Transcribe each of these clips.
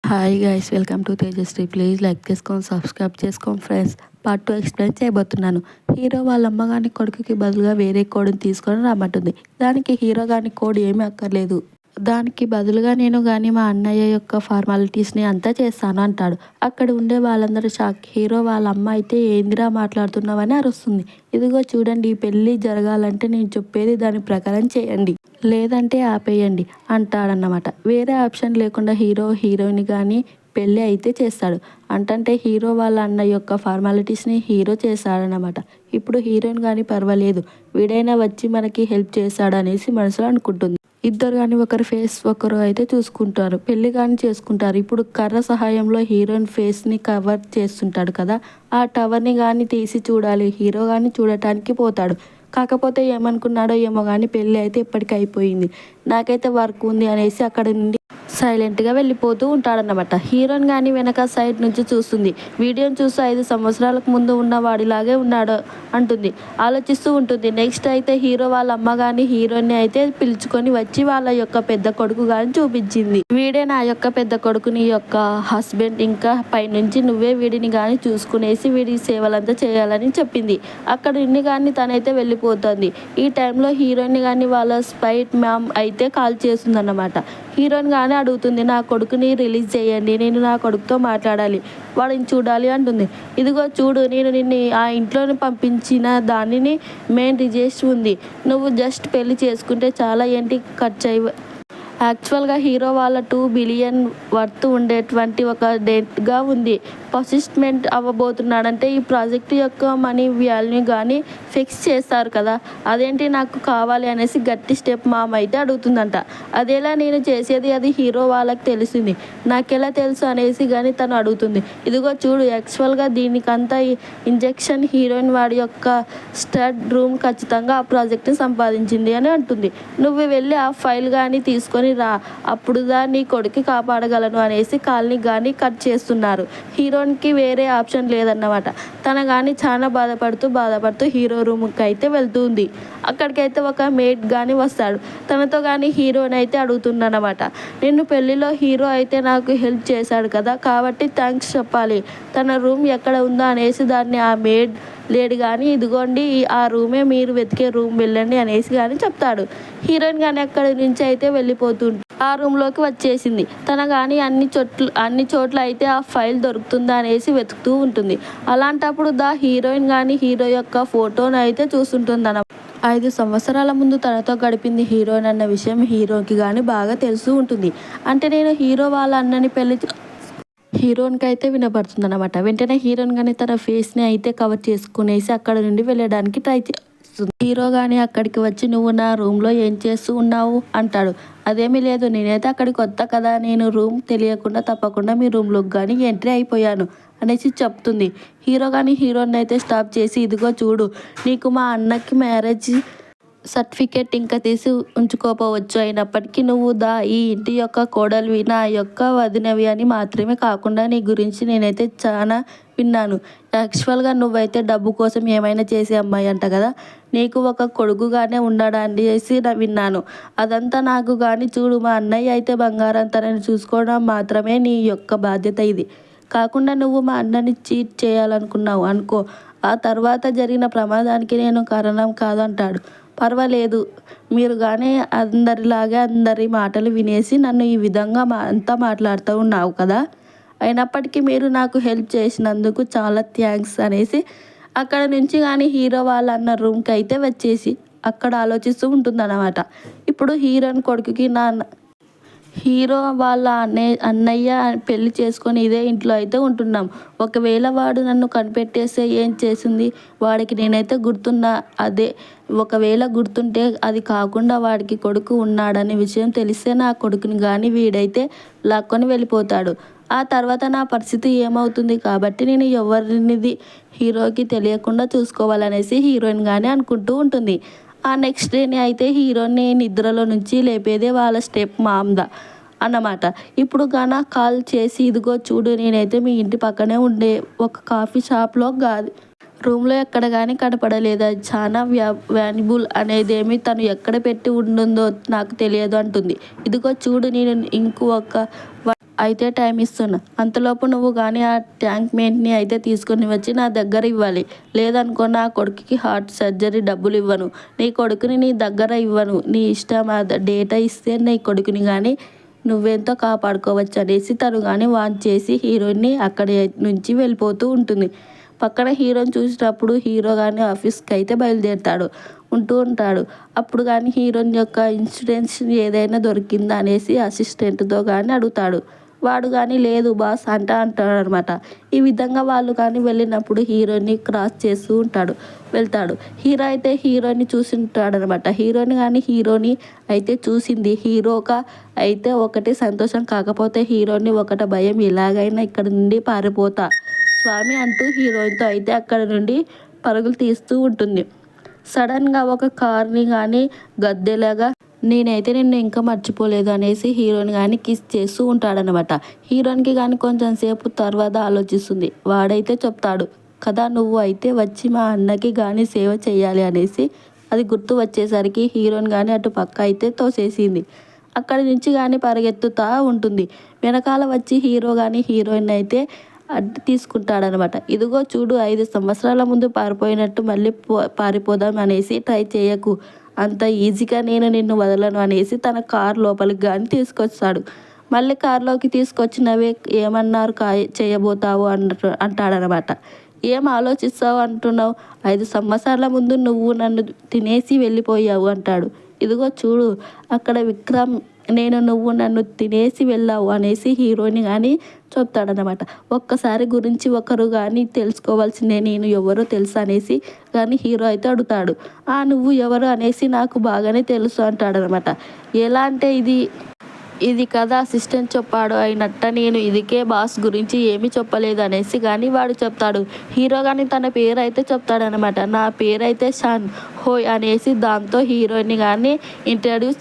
Hi guys, welcome to Tejasri. Please like చేసుకొని subscribe చేసుకోండి friends. Part 2 explain చేయబోతున్నాను. Hero వాళ్ళ అమ్మ గాని కొడుకుకి బదులుగా వేరే కోడ్ని తీసుకొని రమ్మంటుంది. దానికి హీరో గాని కోడ్ ఏమీ అక్కర్లేదు, దానికి బదులుగా నేను కానీ మా అన్నయ్య యొక్క ఫార్మాలిటీస్ని అంతా చేస్తాను అంటాడు. అక్కడ ఉండే వాళ్ళందరూ షాక్. హీరో వాళ్ళ అమ్మ అయితే ఏందిరా మాట్లాడుతున్నావని అరుస్తుంది. ఇదిగో చూడండి, ఈ పెళ్ళి జరగాలంటే నేను చెప్పేది దాని ప్రకారం చేయండి, లేదంటే ఆపేయండి అంటాడన్నమాట. వేరే ఆప్షన్ లేకుండా హీరోయిన్ కానీ పెళ్ళి అయితే చేస్తాడు. అంటే హీరో వాళ్ళ అన్న యొక్క ఫార్మాలిటీస్ని హీరో చేస్తాడనమాట. ఇప్పుడు హీరోయిన్ కానీ పర్వాలేదు, వీడైనా వచ్చి మనకి హెల్ప్ చేస్తాడు అనేసి మనసులో అనుకుంటుంది. ఇద్దరు కానీ ఒకరి ఫేస్ ఒకరు అయితే చూసుకుంటారు, పెళ్లి కానీ చేసుకుంటారు. ఇప్పుడు కర్ర సహాయంలో హీరోయిన్ ఫేస్ని కవర్ చేస్తుంటాడు కదా, ఆ టవర్ని కానీ తీసి చూడాలి. హీరో కానీ చూడటానికి పోతాడు. కాకపోతే ఏమనుకున్నాడో ఏమో కానీ పెళ్ళి అయితే ఇప్పటికీ అయిపోయింది, నాకైతే వర్క్ ఉంది అనేసి అక్కడ నుండి సైలెంట్గా వెళ్ళిపోతూ ఉంటాడన్నమాట. హీరోయిన్ కానీ వెనక సైడ్ నుంచి చూస్తుంది. వీడియోని చూస్తూ 5 సంవత్సరాలకు ముందు ఉన్న వాడిలాగే ఉన్నాడు అంటుంది, ఆలోచిస్తూ ఉంటుంది. నెక్స్ట్ అయితే హీరో వాళ్ళ అమ్మ కానీ హీరోయిన్ని అయితే పిలుచుకొని వచ్చి వాళ్ళ యొక్క పెద్ద కొడుకు కానీ చూపించింది. వీడే నా యొక్క పెద్ద కొడుకుని యొక్క హస్బెండ్, ఇంకా పైనుంచి నువ్వే వీడిని కానీ చూసుకునేసి వీడి సేవలంతా చేయాలని చెప్పింది. అక్కడ నుండి కానీ తనైతే వెళ్ళిపోతుంది. ఈ టైంలో హీరోయిన్ కానీ వాళ్ళ స్పైట్ మ్యామ్ అయితే కాల్ చేస్తుందన్నమాట. హీరోయిన్ కానీ అడుగుతుంది, నా కొడుకుని రిలీజ్ చేయండి, నేను నా కొడుకుతో మాట్లాడాలి, వాడిని చూడాలి అంటుంది. ఇదిగో చూడు, నేను నిన్ను ఆ ఇంట్లోని పంపించిన దానిని మెయిన్ రిజిస్టర్ ఉంది, నువ్వు జస్ట్ పెళ్లి చేసుకుంటే చాలా ఏంటి ఖర్చు యాక్చువల్గా హీరో వాళ్ళ 2 బిలియన్ వర్త్ ఉండేటువంటి ఒక డెట్గా ఉంది. పొసిస్మెంట్ అవ్వబోతున్నాడంటే ఈ ప్రాజెక్ట్ యొక్క మనీ వాల్యూ కానీ ఫిక్స్ చేస్తారు కదా, అదేంటి నాకు కావాలి అనేసి గట్టి స్టెప్ మామ్ అయితే అడుగుతుందంట. అదేలా నేను చేసేది అది హీరో వాళ్ళకి తెలిసింది, నాకెలా తెలుసు అనేసి కానీ తను అడుగుతుంది. ఇదిగో చూడు, యాక్చువల్గా దీనికంతా ఇంజెక్షన్ హీరోయిన్ వాడి యొక్క స్టడ్ రూమ్ ఖచ్చితంగా ఆ ప్రాజెక్ట్ని సంపాదించింది అని అంటుంది. నువ్వు వెళ్ళి ఆ ఫైల్ కానీ తీసుకొని రా, అప్పుడు నీ కొడుకు కాపాడగలను అనేసి కాల్ని కానీ కట్ చేస్తున్నారు. హీరోయిన్కి వేరే ఆప్షన్ లేదన్నమాట. తన కానీ చాలా బాధపడుతూ హీరో రూమ్కి అయితే వెళ్తుంది. అక్కడికైతే ఒక మేడ్ కానీ వస్తాడు. తనతో కానీ హీరోయిన్ అయితే అడుగుతుందన్నమాట, నిన్ను పెళ్ళిలో హీరో అయితే నాకు హెల్ప్ చేశాడు కదా, కాబట్టి థ్యాంక్స్ చెప్పాలి, తన రూమ్ ఎక్కడ ఉందో అనేసి దాన్ని ఆ మేడ్ లేడు కానీ ఇదిగోండి ఆ రూమే, మీరు వెతికే రూమ్ వెళ్ళండి అనేసి కానీ చెప్తాడు. హీరోయిన్ కానీ అక్కడి నుంచి అయితే వెళ్ళిపోతుంది. ఆ రూమ్లోకి వచ్చేసింది. తన కానీ అన్ని చోట్ల అయితే ఆ ఫైల్ దొరుకుతుందా అనేసి వెతుకుతూ ఉంటుంది. అలాంటప్పుడు హీరోయిన్ కానీ హీరో యొక్క ఫోటోను అయితే చూస్తుంటుంది అన్న. 5 సంవత్సరాల ముందు తనతో గడిపింది హీరోయిన్ అన్న విషయం హీరోకి కానీ బాగా తెలుసు ఉంటుంది. అంటే నేను హీరో వాళ్ళ అన్నని పెళ్లి హీరోయిన్కి అయితే వినపడుతుంది అనమాట. వెంటనే హీరోయిన్ కానీ తన ఫేస్ని అయితే కవర్ చేసుకునేసి అక్కడ నుండి వెళ్ళడానికి ట్రై చేస్తుంది. హీరో కానీ అక్కడికి వచ్చి, నువ్వు నా రూమ్లో ఏం చేస్తూ ఉన్నావు అంటాడు. అదేమీ లేదు, నేనైతే అక్కడికి కొత్త కదా, నేను రూమ్ తెలియకుండా తప్పకుండా మీ రూమ్లోకి కానీ ఎంట్రీ అయిపోయాను అనేసి చెప్తుంది. హీరో కానీ హీరోయిన్ అయితే స్టాప్ చేసి, ఇదిగో చూడు, నీకు మా అన్నకి మ్యారేజ్ సర్టిఫికేట్ ఇంకా తీసి ఉంచుకోపోవచ్చు, అయినప్పటికీ నువ్వు ఈ ఇంటి యొక్క కోడలివి, నా యొక్క వదినవి అని మాత్రమే కాకుండా నీ గురించి నేనైతే చాలా విన్నాను. యాక్చువల్గా నువ్వైతే డబ్బు కోసం ఏమైనా చేసే అమ్మాయి అంట కదా, నీకు ఒక కొడుకుగానే ఉన్నాడని చేసి విన్నాను. అదంతా నాకు కానీ చూడు, మా అన్నయ్య అయితే బంగారం తనని చూసుకోవడం మాత్రమే నీ యొక్క బాధ్యత, ఇది కాకుండా నువ్వు మా అన్నని చీట్ చేయాలనుకున్నావు అనుకో, ఆ తర్వాత జరిగిన ప్రమాదానికి నేను కారణం కాదంటాడు. పర్వాలేదు, మీరు కానీ అందరిలాగే అందరి మాటలు వినేసి నన్ను ఈ విధంగా అంతా మాట్లాడుతూ ఉన్నావు కదా, అయినప్పటికీ మీరు నాకు హెల్ప్ చేసినందుకు చాలా థ్యాంక్స్ అనేసి అక్కడ నుంచి కానీ హీరో వాళ్ళ అన్న రూమ్కి అయితే వచ్చేసి అక్కడ ఆలోచిస్తూ ఉంటుందన్నమాట. ఇప్పుడు హీరోయిన్ కొడుకుకి హీరో వాళ్ళ అన్నయ్య పెళ్లి చేసుకొని ఇదే ఇంట్లో అయితే ఉంటున్నాం. ఒకవేళ వాడు నన్ను కనిపెట్టేస్తే ఏం చేసింది, వాడికి నేనైతే గుర్తున్నా, అదే ఒకవేళ గుర్తుంటే అది కాకుండా వాడికి కొడుకు ఉన్నాడనే విషయం తెలిస్తే నా కొడుకుని కానీ వీడైతే లాక్కొని వెళ్ళిపోతాడు. ఆ తర్వాత నా పరిస్థితి ఏమవుతుంది, కాబట్టి నేను ఎవరినిది హీరోకి తెలియకుండా చూసుకోవాలనేసి హీరోయిన్ కానీ అనుకుంటూ ఉంటుంది. ఆ నెక్స్ట్ డేని అయితే హీరోని నిద్రలో నుంచి లేపేదే వాళ్ళ స్టెప్ మామ్దా అన్నమాట. ఇప్పుడు గాన కాల్ చేసి, ఇదిగో చూడు, నేనైతే మీ ఇంటి పక్కనే ఉండే ఒక కాఫీ షాప్లో రూమ్లో ఎక్కడ కానీ కనపడలేదు, అది చాలా వాల్యుబుల్ అనేదేమి తను ఎక్కడ పెట్టి ఉంటుందో నాకు తెలియదు అంటుంది. ఇదిగో చూడు, నేను ఇంకొక అయితే టైం ఇస్తున్నా, అంతలోపు నువ్వు కానీ ఆ ట్యాంక్ మెయింట్ని అయితే తీసుకొని వచ్చి నా దగ్గర ఇవ్వాలి. లేదనుకో నా కొడుకుకి హార్ట్ సర్జరీ డబ్బులు ఇవ్వను, నీ కొడుకుని నీ దగ్గర ఇవ్వను, నీ ఇష్టం. డేటా ఇస్తే నీ కొడుకుని కానీ నువ్వెంతో కాపాడుకోవచ్చు అనేసి తను కానీ వాన్ చేసి హీరోయిన్ని అక్కడి నుంచి వెళ్ళిపోతూ ఉంటుంది. పక్కన హీరోని చూసినప్పుడు హీరో కానీ ఆఫీస్కి అయితే బయలుదేరుతాడు ఉంటాడు. అప్పుడు కానీ హీరోయిన్ యొక్క ఇన్సూరెన్స్ ఏదైనా దొరికిందా అనేసి అసిస్టెంట్తో కానీ అడుగుతాడు. వాడు కానీ లేదు బాస్ అంటాడనమాట. ఈ విధంగా వాళ్ళు కానీ వెళ్ళినప్పుడు హీరోని క్రాస్ చేస్తూ వెళ్తాడు. హీరో అయితే హీరోని చూసి ఉంటాడనమాట. హీరోని కానీ హీరోని అయితే చూసింది. హీరోగా అయితే ఒకటి సంతోషం, కాకపోతే హీరోని ఒకటి భయం, ఎలాగైనా ఇక్కడ నుండి పారిపోతా స్వామి అంటూ హీరోయిన్తో అయితే అక్కడ నుండి పరుగులు తీస్తూ ఉంటుంది. సడన్గా ఒక కార్ని కానీ గద్దెలాగా నేనైతే నిన్ను ఇంకా మర్చిపోలేదు అనేసి హీరోయిన్ కానీ కిస్ చేస్తూ ఉంటాడనమాట. హీరోయిన్కి కానీ కొంచెం సేపు తర్వాత ఆలోచిస్తుంది. వాడైతే చెప్తాడు కదా, నువ్వు అయితే వచ్చి మా అన్నకి కానీ సేవ చేయాలి అనేసి. అది గుర్తు వచ్చేసరికి హీరోయిన్ కానీ అటు పక్క అయితే తోసేసింది. అక్కడి నుంచి కానీ పరిగెత్తుతూ ఉంటుంది. వెనకాల వచ్చి హీరో కానీ హీరోయిన్ అయితే అడ్డు తీసుకుంటాడనమాట. ఇదిగో చూడు, 5 సంవత్సరాల ముందు పారిపోయినట్టు మళ్ళీ పారిపోదాం అనేసి ట్రై చేయకు, అంత ఈజీగా నేను నిన్ను వదలను అనేసి తన కార్ లోపలికి కానీ తీసుకొస్తాడు. మళ్ళీ కారులోకి తీసుకొచ్చినవే ఏమన్నారు చేయబోతావు అంటాడనమాట. ఏం ఆలోచిస్తావు అంటున్నావు, 5 సంవత్సరాల ముందు నువ్వు నన్ను తినేసి వెళ్ళిపోయావు అంటాడు. ఇదిగో చూడు, అక్కడ విక్రమ్ నువ్వు నన్ను తినేసి వెళ్ళావు అనేసి హీరోని కానీ చెప్తాడనమాట. ఒక్కసారి గురించి ఒకరు కానీ తెలుసుకోవాల్సిందే, నేను ఎవరో తెలుసు అనేసి కానీ హీరో అయితే అడుగుతాడు. నువ్వు ఎవరు అనేసి నాకు బాగానే తెలుసు అంటాడనమాట. ఎలా అంటే ఇది కదా అసిస్టెంట్ చెప్పాడు అయినట్ట, నేను ఇదికే బాస్ గురించి ఏమీ చెప్పలేదు అనేసి కానీ వాడు చెప్తాడు. హీరో కానీ తన పేరు అయితే చెప్తాడనమాట. నా పేరు అయితే షాన్ హోయ్ అనేసి. దాంతో హీరోయిన్ కానీ ఇంట్రడ్యూస్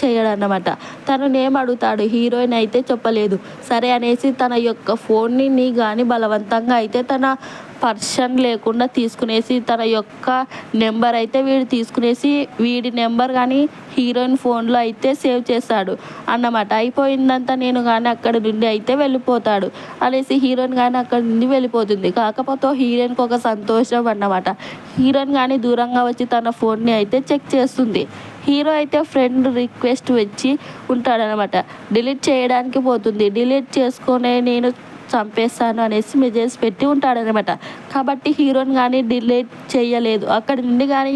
చేయడనమాట. తను నేమ్ అడుగుతాడు. హీరోయిన్ అయితే చెప్పలేదు. సరే అనేసి తన యొక్క ఫోన్ని కానీ బలవంతంగా అయితే తన పర్సన్ లేకుండా తీసుకునేసి తన యొక్క నెంబర్ అయితే వీడు తీసుకునేసి వీడి నెంబర్ కానీ హీరోయిన్ ఫోన్లో అయితే సేవ్ చేస్తాడు అన్నమాట. అయిపోయిందంతా నేను కానీ అక్కడి నుండి అయితే వెళ్ళిపోతాడు అనేసి హీరోయిన్ కానీ అక్కడి నుండి వెళ్ళిపోతుంది. కాకపోతే హీరోయిన్కి ఒక సంతోషం అన్నమాట. హీరోయిన్ కానీ దూరంగా వచ్చి తన ఫోన్ని అయితే చెక్ చేస్తుంది. హీరో అయితే ఫ్రెండ్ రిక్వెస్ట్ వచ్చి ఉంటాడనమాట. డిలీట్ చేయడానికి పోతుంది. డిలీట్ చేసుకునే నేను చంపేస్తాను అనేసి మెసేజ్ పెట్టి ఉంటాడనమాట. కాబట్టి హీరోని కానీ డిలీట్ చేయలేదు. అక్కడి నుండి కానీ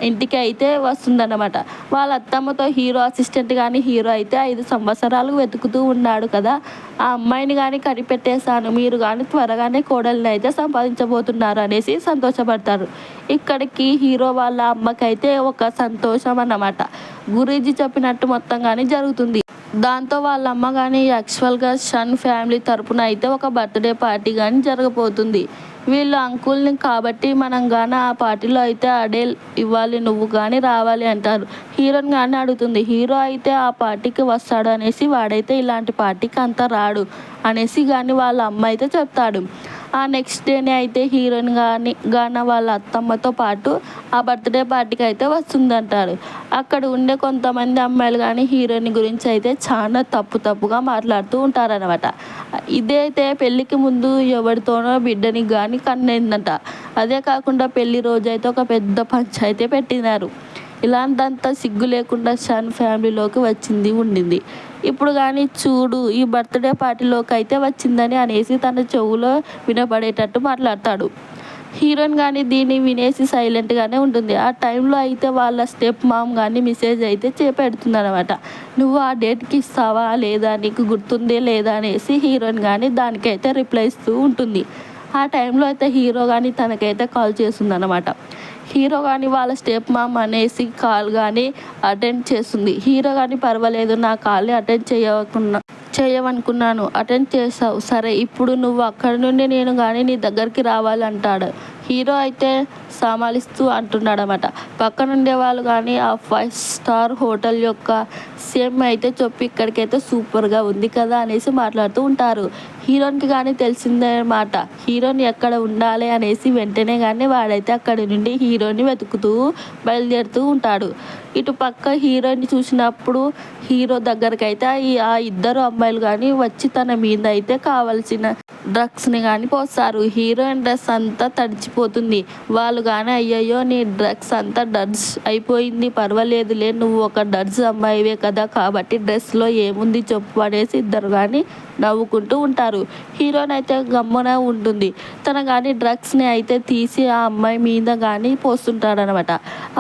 ఇంటికి అయితే వస్తుందన్నమాట. వాళ్ళ అత్తమ్మతో హీరో అసిస్టెంట్ కానీ హీరో అయితే 5 సంవత్సరాలు వెతుకుతూ ఉన్నాడు కదా, ఆ అమ్మాయిని కానీ కనిపెట్టేశాను, మీరు కానీ త్వరగానే కోడల్ని అయితే సంపాదించబోతున్నారు అనేసి సంతోషపడతారు. ఇక్కడికి హీరో వాళ్ళ అమ్మకైతే ఒక సంతోషం అన్నమాట. గురూజీ చెప్పినట్టు మొత్తం కానీ జరుగుతుంది. దాంతో వాళ్ళ అమ్మ కానీ యాక్చువల్గా షన్ ఫ్యామిలీ తరపున అయితే ఒక బర్త్డే పార్టీ కానీ జరగబోతుంది. వీళ్ళు అంకుల్ని కాబట్టి మనం కానీ ఆ పార్టీలో అయితే అడే ఇవ్వాలి, నువ్వు కానీ రావాలి అంటారు. హీరోని కానీ అడుగుతుంది. హీరో అయితే ఆ పార్టీకి వస్తాడు అనేసి. వాడైతే ఇలాంటి పార్టీకి అంతా రాడు అనేసి కానీ వాళ్ళ అమ్మ అయితే చెప్తాడు. ఆ నెక్స్ట్ డేనే అయితే హీరోయిన్ కానీ వాళ్ళ అత్తమ్మతో పాటు ఆ బర్త్డే పార్టీకి అయితే వస్తుందంటారు. అక్కడ ఉండే కొంతమంది అమ్మాయిలు కానీ హీరోయిన్ గురించి అయితే చాలా తప్పుగా మాట్లాడుతూ ఉంటారనమాట. ఇదైతే పెళ్ళికి ముందు ఎవరితోనో బిడ్డని కానీ కన్నైందంట. అదే కాకుండా పెళ్లి రోజు అయితే ఒక పెద్ద పంచాయితీ పెట్టినారు. ఇలాంటంతా సిగ్గు లేకుండా షాన్ ఫ్యామిలీలోకి ఉండింది. ఇప్పుడు కానీ చూడు, ఈ బర్త్డే పార్టీలోకి అయితే వచ్చిందని అనేసి తన చెవులో వినపడేటట్టు మాట్లాడతాడు. హీరోయిన్ కానీ దీన్ని వినేసి సైలెంట్గానే ఉంటుంది. ఆ టైంలో అయితే వాళ్ళ స్టెప్ మామ్ కానీ మెసేజ్ అయితే పెడుతుంది అనమాట. నువ్వు ఆ డేట్కి ఇస్తావా లేదా, నీకు గుర్తుందే లేదా అనేసి హీరోయిన్ కానీ దానికైతే రిప్లై ఇస్తూ ఉంటుంది. ఆ టైంలో అయితే హీరో కానీ తనకైతే కాల్ చేస్తుంది అనమాట. హీరో కానీ వాళ్ళ స్టెప్ మామ్ అనేసి కాల్ కానీ అటెండ్ చేస్తుంది. హీరో కానీ పర్వాలేదు, నా కాల్ని అటెండ్ చేయవనుకున్నాను, అటెండ్ చేసావు, సరే ఇప్పుడు నువ్వు అక్కడి నుండి నేను కానీ నీ దగ్గరికి రావాలంటాడు. హీరో అయితే సమాలిస్తూ అంటున్నాడనమాట. పక్కనుండే వాళ్ళు కానీ ఆ 5 స్టార్ హోటల్ యొక్క సేమ్ అయితే చెప్పి ఇక్కడికైతే సూపర్గా ఉంది కదా అనేసి మాట్లాడుతూ ఉంటారు. హీరోయిన్కి కానీ తెలిసిందే మాట. హీరోయిన్ ఎక్కడ ఉండాలి అనేసి వెంటనే కానీ వాడైతే అక్కడి నుండి హీరోని వెతుకుతూ బయలుదేరుతూ ఉంటాడు. ఇటు పక్క హీరోయిన్ చూసినప్పుడు హీరో దగ్గరకైతే ఆ ఇద్దరు అమ్మాయిలు కానీ వచ్చి తన మీద అయితే కావాల్సిన డ్రగ్స్ని కానీ పోస్తారు. హీరోయిన్ డ్రెస్ అంతా తడిచిపోతుంది. వాళ్ళు కానీ అయ్యయ్యో నీ డ్రగ్స్ అంతా డడ్స్ అయిపోయింది, పర్వాలేదులే నువ్వు ఒక డడ్స్ అమ్మాయివే కదా కాబట్టి డ్రెస్లో ఏముంది చెప్పు అనేసి ఇద్దరు కానీ నవ్వుకుంటూ ఉంటారు. హీరోయిన్ అయితే గమ్మున ఉంటుంది. తన కానీ డ్రగ్స్ని అయితే తీసి ఆ అమ్మాయి మీద కానీ పోస్తుంటాడనమాట.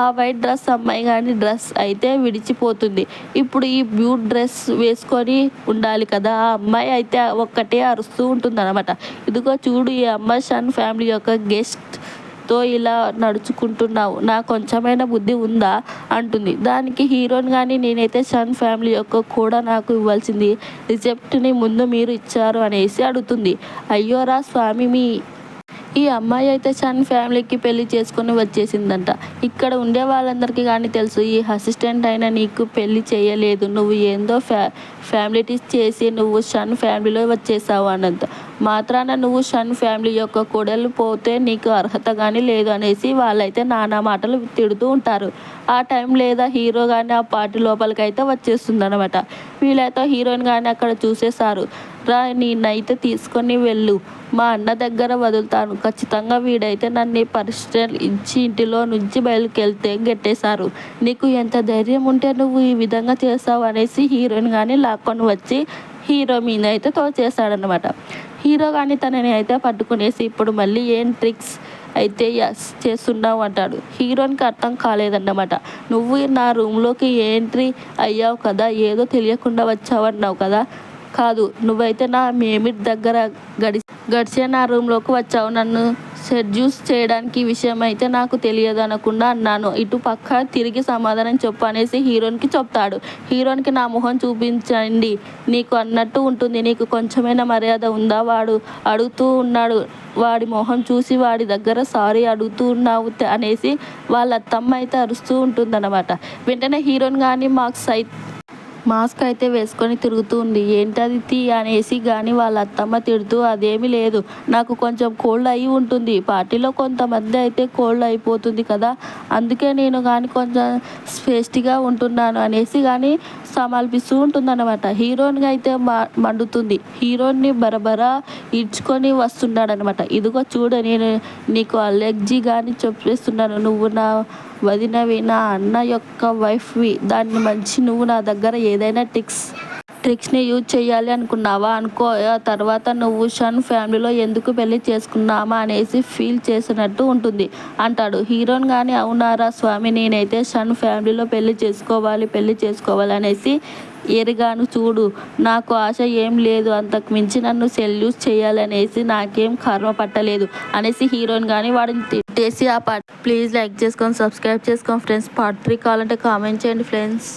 ఆ వైట్ డ్రెస్ అమ్మాయి కానీ డ్రెస్ అయితే విడిచిపోతుంది. ఇప్పుడు ఈ బ్లూ డ్రెస్ వేసుకొని ఉండాలి కదా, ఆ అమ్మాయి అయితే ఒక్కటే అరుస్తూ ఉంటుందన్నమాట. ఇదిగో చూడు ఈ అమ్మాయి షన్ ఫ్యామిలీ యొక్క గెస్ట్తో ఇలా నడుచుకుంటున్నావు, నా కొంచెమైనా బుద్ధి ఉందా అంటుంది. దానికి హీరోయిన్ కానీ నేనైతే షన్ ఫ్యామిలీ యొక్క కూడా నాకు ఇవ్వాల్సింది రిసెప్ట్ని ముందు మీరు ఇచ్చారు అనేసి అడుగుతుంది. అయ్యోరా స్వామి, ఈ అమ్మాయి అయితే షన్ ఫ్యామిలీకి పెళ్లి చేసుకొని వచ్చేసిందంట. ఇక్కడ ఉండే వాళ్ళందరికీ కానీ తెలుసు ఈ అసిస్టెంట్ అయినా నీకు పెళ్లి చేయలేదు, నువ్వు ఏందో ఫ్యామిలీటీస్ చేసి నువ్వు షన్ ఫ్యామిలీలో వచ్చేసావు అన్నంత మాత్రాన నువ్వు షన్ ఫ్యామిలీ యొక్క కొడలు పోతే నీకు అర్హత కానీ లేదు అనేసి వాళ్ళైతే నానా మాటలు తిడుతూ ఉంటారు. ఆ టైం లేదా హీరో కానీ ఆ పార్టీ లోపలికైతే వచ్చేస్తుందనమాట. వీళ్ళైతే హీరోయిన్ కానీ అక్కడ చూసేశారు. రా నేనైతే తీసుకొని వెళ్ళు, మా అన్న దగ్గర వదులుతాను, ఖచ్చితంగా వీడైతే నన్ను పరిశ్రమ ఇచ్చి ఇంటిలో నుంచి బయలుకెళ్తే గెట్టేశారు, నీకు ఎంత ధైర్యం ఉంటే నువ్వు ఈ విధంగా చేస్తావు అనేసి హీరోయిన్ కానీ లాక్కొని వచ్చి హీరో మీద అయితే తోచేస్తాడనమాట. హీరో కానీ తనని అయితే పట్టుకునేసి ఇప్పుడు మళ్ళీ ఏం ట్రిక్స్ అయితే చేస్తున్నావు అంటాడు. హీరోయిన్కి అర్థం కాలేదన్నమాట. నువ్వు నా రూమ్లోకి ఎంట్రీ అయ్యావు కదా, ఏదో తెలియకుండా వచ్చావు అన్నావు కదా, కాదు నువ్వైతే నా మేమిడ్ దగ్గర గడిచే నా రూమ్లోకి వచ్చావు, నన్ను సెడ్యూస్ చేయడానికి ఈ విషయం అయితే నాకు తెలియదు అనకుండా అన్నాను, ఇటు పక్క తిరిగి సమాధానం చెప్పు అనేసి హీరోయిన్కి చెప్తాడు. హీరోయిన్కి నా మొహం చూపించండి నీకు అన్నట్టు ఉంటుంది, నీకు కొంచెమైనా మర్యాద ఉందా, వాడు అడుగుతూ ఉన్నాడు, వాడి మొహం చూసి వాడి దగ్గర సారీ అడుగుతూ ఉన్నావు అనేసి వాళ్ళ అత్తమ్మ అయితే అరుస్తూ ఉంటుందన్నమాట. వెంటనే హీరోయిన్ కానీ మాస్క్ అయితే వేసుకొని తిరుగుతూ ఉంది. ఏంటది తీ అనేసి కానీ వాళ్ళ అత్తమ్మ తిడుతూ అదేమీ లేదు, నాకు కొంచెం కోల్డ్ అయి ఉంటుంది, పార్టీలో కొంతమంది అయితే కోల్డ్ అయిపోతుంది కదా, అందుకే నేను కానీ కొంచెం స్పేస్టీగా ఉంటున్నాను అనేసి కానీ సమాల్పిస్తూ ఉంటుందన్నమాట. హీరోయిన్గా అయితే మండుతుంది. హీరోయిన్ని బరబరా ఈడ్చుకొని వస్తున్నాడనమాట. ఇదిగో చూడు నేను నీకు అలెర్జీ కానీ చెప్పేస్తున్నాను, నువ్వు నా వదినవి, నా అన్న యొక్క వైఫ్వి, దాన్ని మంచి నువ్వు నా దగ్గర ఏదైనా ట్రిక్స్ని యూజ్ చేయాలి అనుకున్నావా అనుకో, తర్వాత నువ్వు షన్ ఫ్యామిలీలో ఎందుకు పెళ్లి చేసుకున్నామా అనేసి ఫీల్ చేసినట్టు ఉంటుంది అంటాడు. హీరోయిన్ కానీ అవునారా స్వామి, నేనైతే షన్ ఫ్యామిలీలో పెళ్లి చేసుకోవాలి అనేసి ఎరిగాను, చూడు నాకు ఆశ ఏం లేదు, అంతకు మించి నన్ను సెల్యూట్ చేయాలనేసి నాకేం కర్మ పట్టలేదు అనేసి హీరోయిన్ కానీ వాడిని తిట్టేసి ఆ పార్ట్ ప్లీజ్ లైక్ చేసుకొని సబ్స్క్రైబ్ చేసుకోండి ఫ్రెండ్స్. పార్ట్ 3 కావాలంటే కామెంట్ చేయండి ఫ్రెండ్స్.